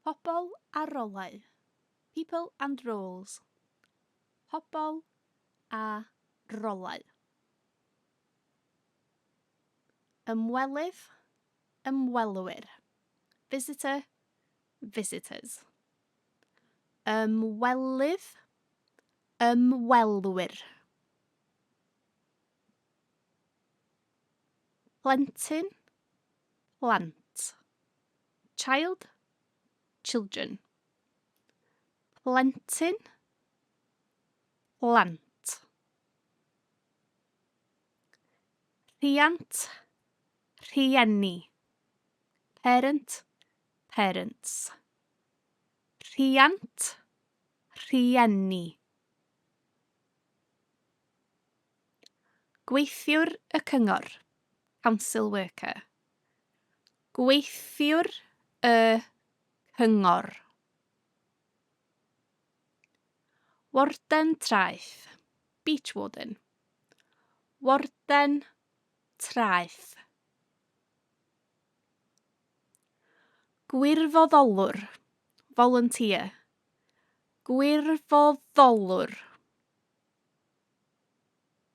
Pobl a rolau. People and roles. Pobl a rolau. Ymwelydd, ymwelwyr. Visitor, visitors. Ymwelydd, ymwelwyr. Plentyn, plant. Child, children. Plentyn, plant. Rhiant, rhieni. Parent, parents. Rhiant, rhieni. Gweithiwr y cyngor, council worker. Gweithiwr y cyngor. Warden traeth, beach warden. Warden traeth. Gwirfoddolwr, volunteer. Gwirfoddolwr.